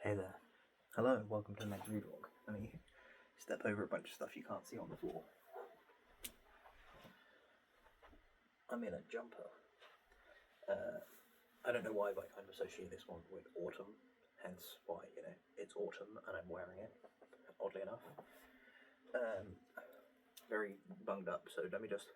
Hey there. Hello and welcome to the next ReeVlog. Let me step over a bunch of stuff you can't see on the floor. I'm in a jumper. I don't know why, but I kind of associate this one with autumn, hence why, it's autumn and I'm wearing it, oddly enough. Very bunged up, so let me just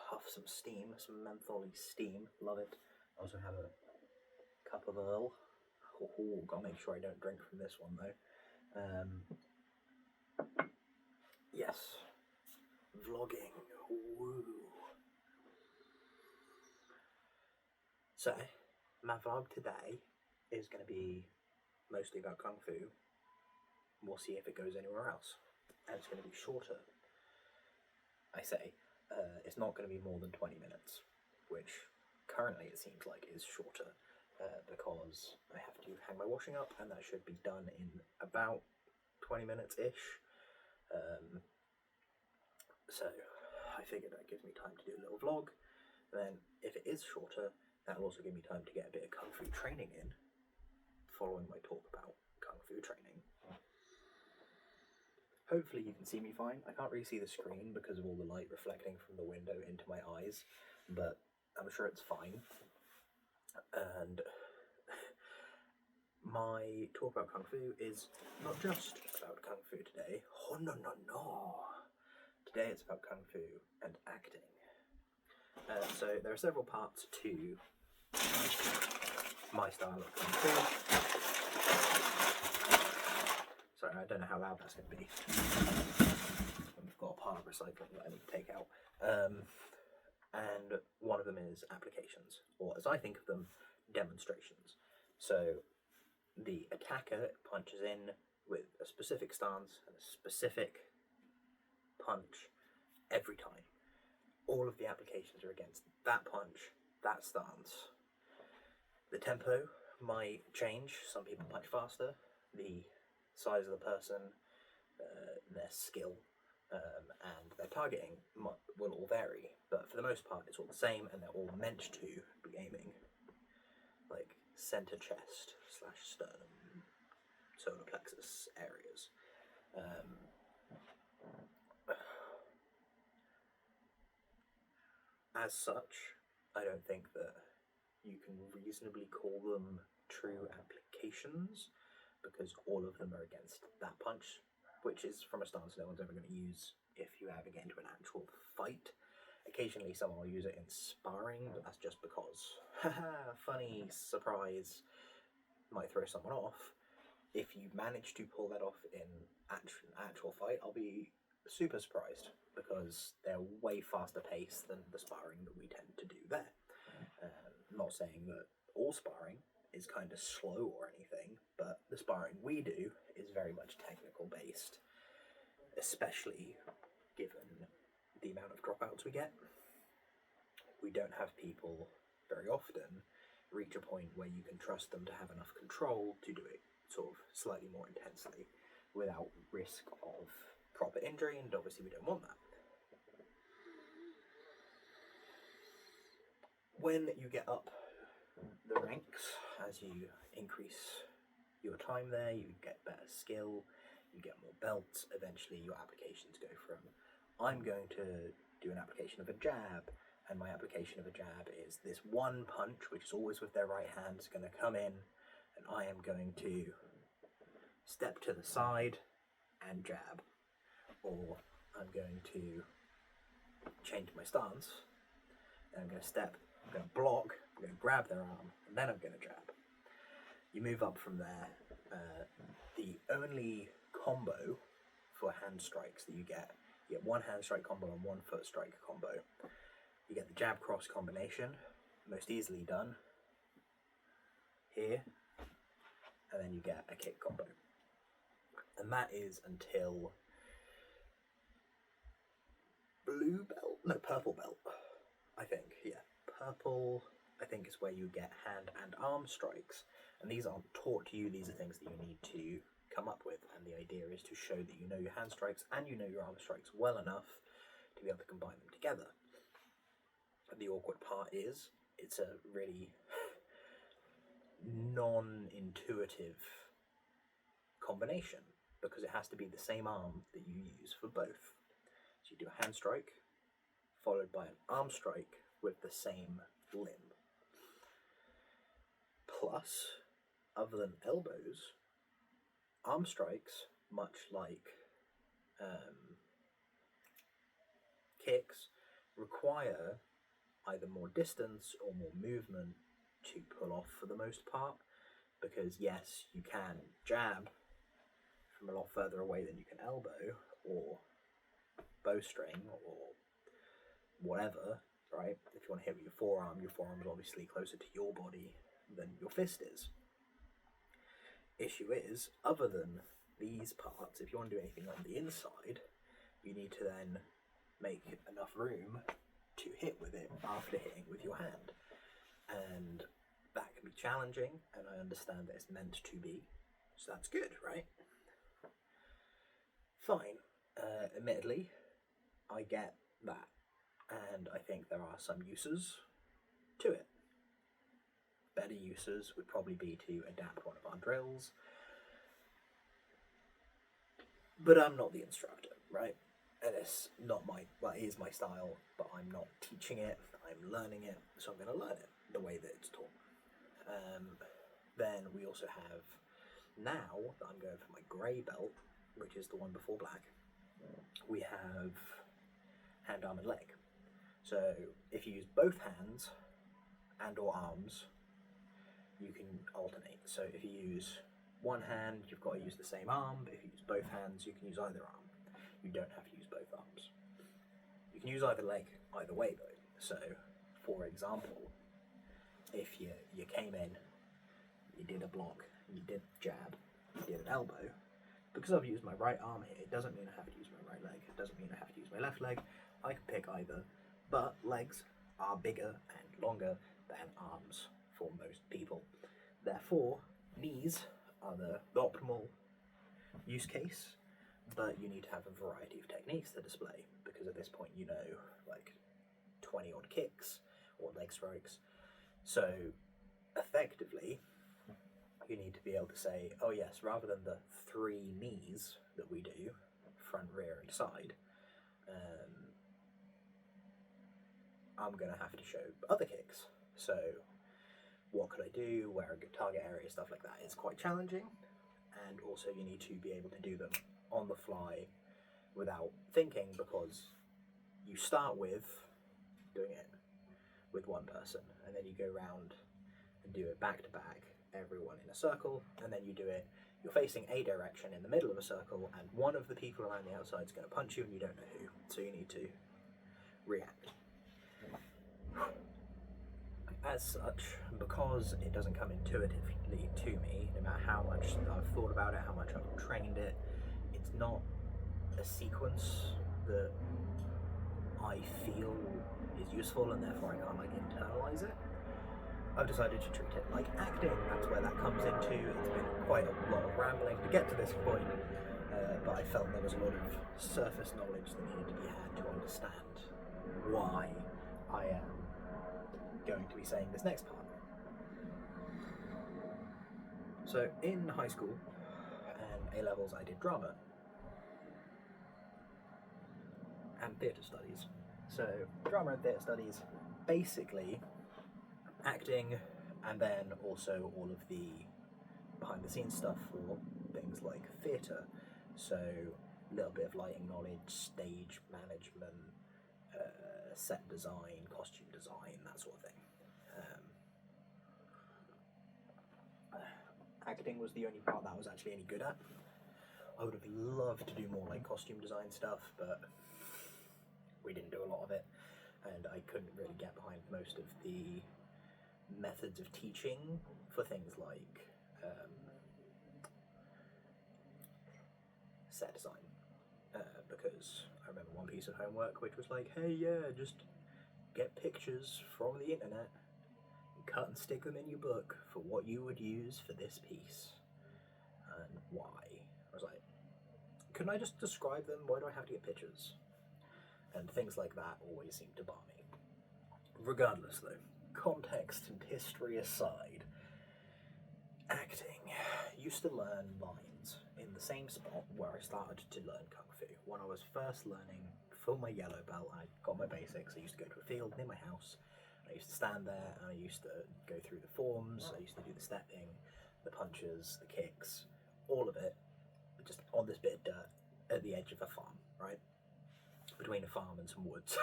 huff some steam, some menthol-y steam, love it. I also have a cup of Earl. Gotta make sure I don't drink from this one though. Yes, vlogging, woo. So, my vlog today is going to be mostly about Kung Fu. We'll see if it goes anywhere else. And it's going to be shorter. I say, it's not going to be more than 20 minutes, which currently it seems like is shorter, because I have to hang my washing up, and that should be done in about 20 minutes-ish. So, I figured that gives me time to do a little vlog. Then, if it is shorter, that'll also give me time to get a bit of Kung Fu training in, following my talk about Kung Fu training. Hopefully you can see me fine. I can't really see the screen because of all the light reflecting from the window into my eyes, but I'm sure it's fine. And my talk about Kung Fu is not just about Kung Fu today. Oh, no. Today it's about Kung Fu and acting. So there are several parts to my style of Kung Fu. Sorry, I don't know how loud that's going to be. We've got a pile of recycling that I need to take out. And one of them is applications, or as I think of them, demonstrations. So the attacker punches in with a specific stance and a specific punch every time. All of the applications are against that punch, that stance. The tempo might change. Some people punch faster. The size of the person, their skill, and their targeting will all vary. But for the most part, it's all the same, and they're all meant to be aiming like center chest / sternum, solar plexus areas. As such, I don't think that you can reasonably call them true applications, because all of them are against that punch, which is from a stance no one's ever going to use if you ever get into an actual fight. Occasionally someone will use it in sparring, but that's just because, funny, surprise, might throw someone off. If you manage to pull that off in actual fight, I'll be super surprised, because they're way faster paced than the sparring that we tend to do there. I'm not saying that all sparring is kind of slow or anything, but the sparring we do is very much technical based, especially given the amount of dropouts we get. We don't have people very often reach a point where you can trust them to have enough control to do it sort of slightly more intensely without risk of proper injury, and obviously we don't want that. When you get up the ranks, as you increase your time there, you get better skill, you get more belts. Eventually your applications go from, I'm going to do an application of a jab, and my application of a jab is this one punch, which is always with their right hand, is going to come in, and I am going to step to the side and jab, or I'm going to change my stance, and I'm going to step, I'm going to block, I'm going to grab their arm, and then I'm going to jab. You move up from there. The only combo for hand strikes that you get one hand strike combo and one foot strike combo. You get the jab cross combination, most easily done here, and then you get a kick combo. And that is until purple belt, I think, yeah. Purple, I think, is where you get hand and arm strikes, and these aren't taught to you. These are things that you need to come up with, and the idea is to show that you know your hand strikes and you know your arm strikes well enough to be able to combine them together. The awkward part is, it's a really non-intuitive combination, because it has to be the same arm that you use for both. So you do a hand strike followed by an arm strike with the same limb. Plus, other than elbows, arm strikes, much like kicks, require either more distance or more movement to pull off for the most part, because yes, you can jab from a lot further away than you can elbow or bowstring or whatever, right? If you want to hit with your forearm is obviously closer to your body than your fist is. Issue is, other than these parts, if you want to do anything on the inside, you need to then make enough room to hit with it after hitting with your hand. And that can be challenging, and I understand that it's meant to be, so that's good, right? Fine. Admittedly, I get that, and I think there are some uses to it. Better uses would probably be to adapt one of our drills, but I'm not the instructor, right? And it's not it is my style, but I'm not teaching it, I'm learning it, so I'm going to learn it the way that it's taught. Then we also have, now that I'm going for my grey belt, which is the one before black, we have hand, arm and leg. So if you use both hands and or arms, you can alternate. So if you use one hand, you've got to use the same arm, but if you use both hands, you can use either arm. You don't have to use both arms. You can use either leg, either way though. So, for example, if you came in, you did a block, you did jab, you did an elbow, because I've used my right arm here, it doesn't mean I have to use my right leg, it doesn't mean I have to use my left leg, I can pick either, but legs are bigger and longer than arms for most people. Therefore, knees are the optimal use case, but you need to have a variety of techniques to display, because at this point you know like 20 odd kicks or leg strikes. So effectively, you need to be able to say, oh yes, rather than the 3 knees that we do, front, rear and side, I'm going to have to show other kicks. So what could I do, where a good target area, stuff like that is quite challenging, and also you need to be able to do them on the fly without thinking, because you start with doing it with one person, and then you go round and do it back to back, everyone in a circle, and then you do it, you're facing a direction in the middle of a circle, and one of the people around the outside is going to punch you and you don't know who, so you need to react. As such, because it doesn't come intuitively to me, no matter how much I've thought about it, how much I've trained it, it's not a sequence that I feel is useful, and therefore I can't like internalize it. I've decided to treat it like acting. That's where that comes into. It's been quite a lot of rambling to get to this point, but I felt there was a lot of surface knowledge that needed to be had to understand why I am going to be saying this next part. So in high school and A-levels I did drama and theatre studies. So drama and theatre studies, basically acting, and then also all of the behind the scenes stuff for things like theatre. So a little bit of lighting knowledge, stage management, set design, costume design, that sort of thing. Acting was the only part that I was actually any good at. I would have loved to do more like costume design stuff, but we didn't do a lot of it, and I couldn't really get behind most of the methods of teaching for things like set design, because I remember one piece of homework which was like, hey, yeah, just get pictures from the internet and cut and stick them in your book for what you would use for this piece and why. I was like, couldn't I just describe them? Why do I have to get pictures? And things like that always seem to bar me. Regardless though, context and history aside, acting. Used to learn lines in the same spot where I started to learn Kung Fu. When I was first learning for my yellow belt, I got my basics. I used to go to a field near my house. I used to stand there and I used to go through the forms. I used to do the stepping, the punches, the kicks, all of it, just on this bit of dirt at the edge of a farm, right? Between a farm and some woods.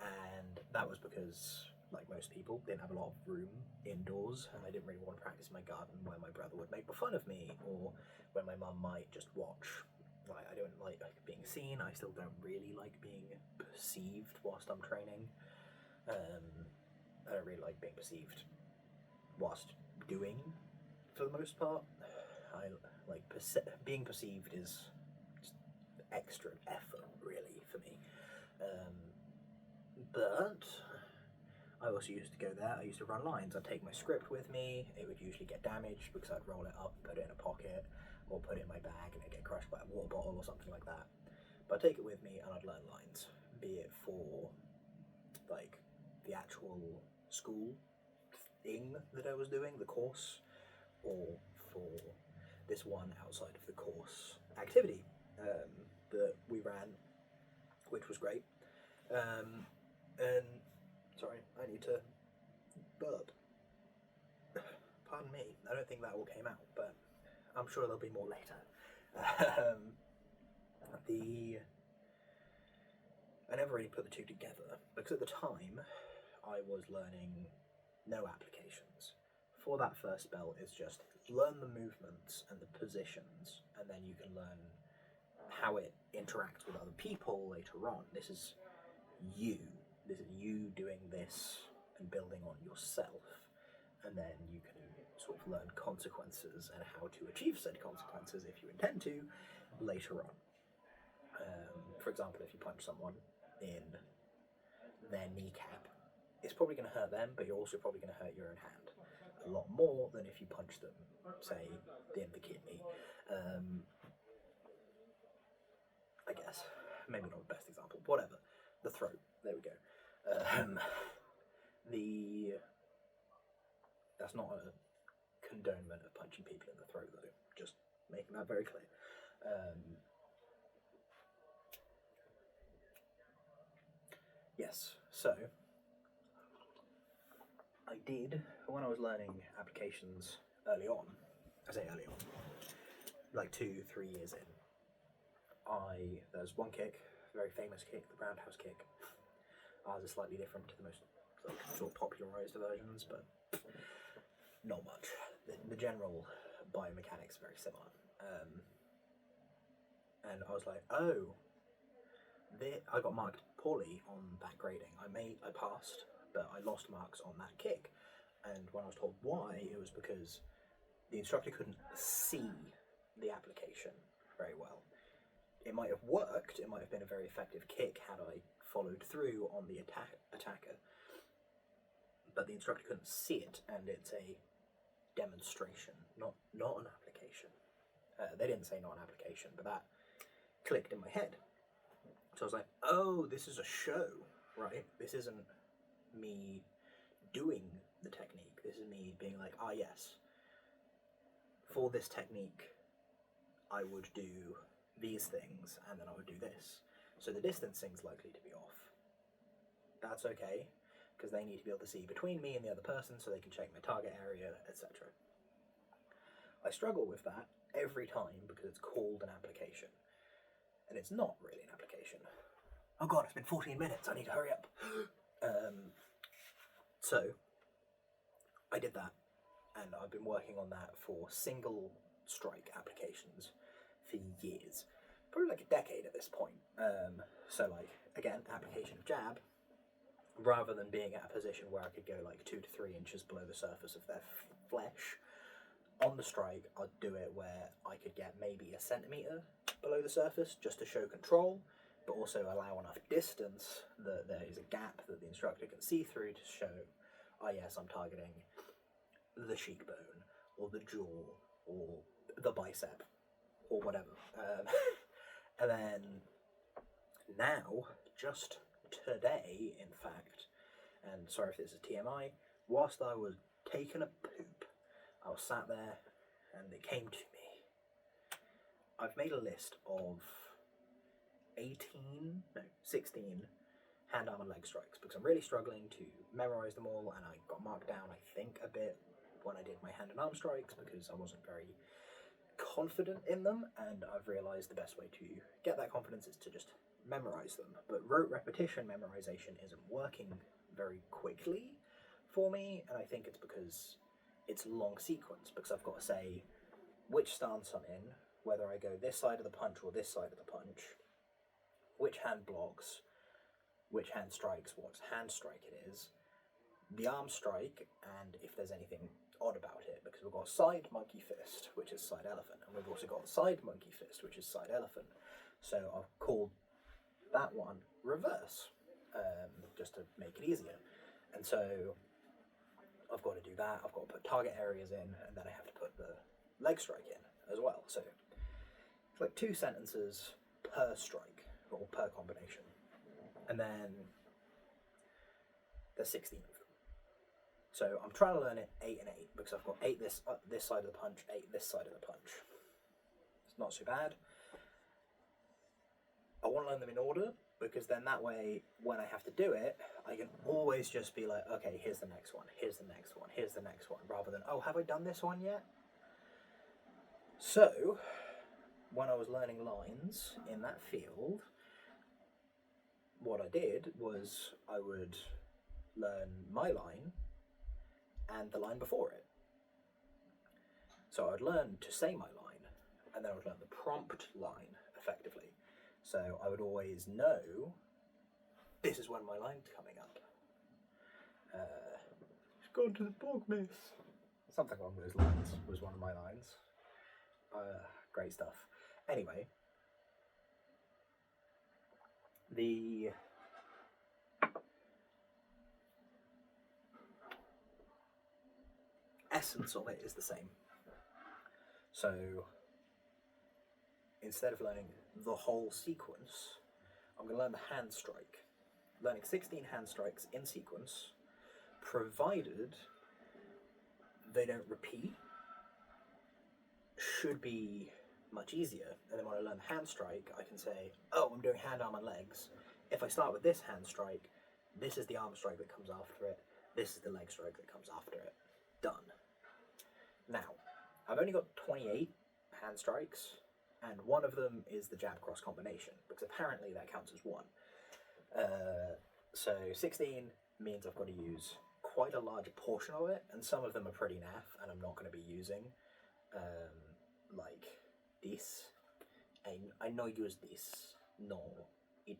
And that was because, like most people, didn't have a lot of room indoors, and I didn't really want to practice in my garden where my brother would make fun of me, or where my mum might just watch. Like, I don't like being seen. I still don't really like being perceived whilst I'm training. I don't really like being perceived whilst doing, for the most part. I like being perceived is just extra effort, really, for me. But I also used to go there. I used to run lines. I'd take my script with me. It would usually get damaged because I'd roll it up, put it in a pocket, or put it in my bag and it'd get crushed by a water bottle or something like that. But I'd take it with me and I'd learn lines, be it for like the actual school thing that I was doing, the course, or for this one outside of the course activity that we ran, which was great. And sorry, I need to burp. Pardon me. I don't think that all came out, but I'm sure there'll be more later. I never really put the two together because at the time I was learning no applications. For that first belt, it's just learn the movements and the positions, and then you can learn how it interacts with other people later on. This is you doing this and building on yourself, and then you can sort of learn consequences and how to achieve said consequences if you intend to later on. For example, if you punch someone in their kneecap, it's probably going to hurt them, but you're also probably going to hurt your own hand a lot more than if you punch them, say, in the kidney. I guess. Maybe not the best example. Whatever. The throat. There we go. That's not a condonement of punching people in the throat, though. Just making that very clear. Yes, so I did, when I was learning applications early on, I say early on, like 2-3 years in, there's one kick, very famous kick, the roundhouse kick. Ours is slightly different to the most sort of popularised versions, but not much. The general biomechanics are very similar. And I was like, oh, I got marked poorly on that grading. I passed, but I lost marks on that kick. And when I was told why, it was because the instructor couldn't see the application very well. It might have worked, it might have been a very effective kick had I followed through on the attacker, but the instructor couldn't see it, and it's a demonstration, not an application. They didn't say not an application, but that clicked in my head. So I was like, oh, this is a show, right? This isn't me doing the technique. This is me being like, yes, for this technique, I would do these things, and then I would do this. So the distancing's likely to be off. That's okay, because they need to be able to see between me and the other person so they can check my target area, etc. I struggle with that every time because it's called an application. And it's not really an application. Oh god, it's been 14 minutes, I need to hurry up. So, I did that, and I've been working on that for single strike applications for years. Probably like a decade at this point. So like, again, application of jab, rather than being at a position where I could go like 2 to 3 inches below the surface of their flesh, on the strike, I'd do it where I could get maybe a centimetre below the surface just to show control, but also allow enough distance that there is a gap that the instructor can see through to show, yes, I'm targeting the cheekbone, or the jaw, or the bicep, or whatever. And then now, just today, in fact, and sorry if this is TMI, whilst I was taking a poop, I was sat there and it came to me. I've made a list of 16 hand, arm and leg strikes because I'm really struggling to memorize them all, and I got marked down, I think, a bit when I did my hand and arm strikes because I wasn't very confident in them, and I've realised the best way to get that confidence is to just memorize them. But rote repetition memorization isn't working very quickly for me, and I think it's because it's long sequence, because I've got to say which stance I'm in, whether I go this side of the punch or this side of the punch, which hand blocks, which hand strikes, what hand strike it is, the arm strike, and if there's anything odd about it, because we've got side monkey fist, which is side elephant, and we've also got side monkey fist, which is side elephant. So I've called that one reverse, just to make it easier. And so I've got to do that, I've got to put target areas in, and then I have to put the leg strike in as well. So it's like 2 sentences per strike, or per combination. And then there's 16 of them. So I'm trying to learn it 8 and 8, because I've got 8 this side of the punch, 8 this side of the punch. It's not so bad. I want to learn them in order, because then that way, when I have to do it, I can always just be like, okay, here's the next one, here's the next one, here's the next one, rather than, oh, have I done this one yet? So, when I was learning lines in that field, what I did was I would learn my line and the line before it. So I would learn to say my line, and then I would learn the prompt line effectively. So I would always know this is when my line's coming up. It's gone to the bog, miss. Something along those lines was one of my lines. Great stuff. Anyway, the essence of it is the same. So instead of learning the whole sequence, I'm going to learn the hand strike. Learning 16 hand strikes in sequence, provided they don't repeat, should be much easier. And then when I learn the hand strike, I can say, oh, I'm doing hand, arm and legs. If I start with this hand strike, this is the arm strike that comes after it, this is the leg strike that comes after it. Done. Now, I've only got 28 hand strikes, and one of them is the jab cross combination, because apparently that counts as one. So 16 means I've got to use quite a large portion of it, and some of them are pretty naff, and I'm not going to be using, like this. I no use this. No, it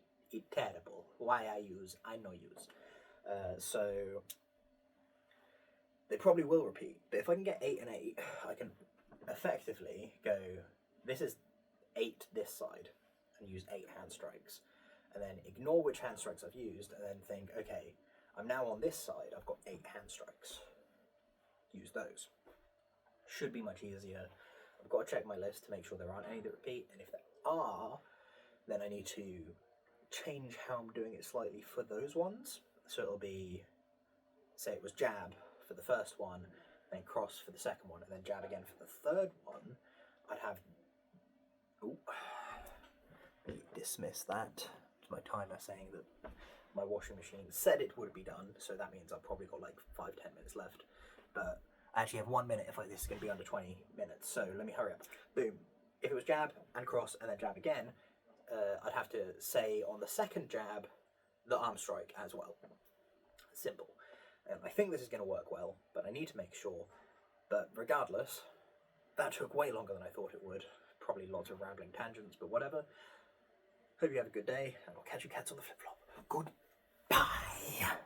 terrible. Why I use? I no use. So they probably will repeat, but if I can get 8 and 8, I can effectively go, this is 8 this side, and use 8 hand strikes, and then ignore which hand strikes I've used, and then think, okay, I'm now on this side, I've got 8 hand strikes. Use those. Should be much easier. I've got to check my list to make sure there aren't any that repeat, and if there are, then I need to change how I'm doing it slightly for those ones. So it'll be, say it was jab for the first one, then cross for the second one, and then jab again for the third one. I'd have, let me dismiss that. It's my timer saying that my washing machine said it would be done, so that means I've probably got like 5-10 minutes left. But I actually have 1 minute if this is going to be under 20 minutes, so let me hurry up. Boom. If it was jab and cross and then jab again, I'd have to say on the second jab the arm strike as well. Simple. I think this is going to work well, but I need to make sure. But regardless, that took way longer than I thought it would. Probably lots of rambling tangents, but whatever. Hope you have a good day, and I'll catch you cats on the flip-flop. Goodbye!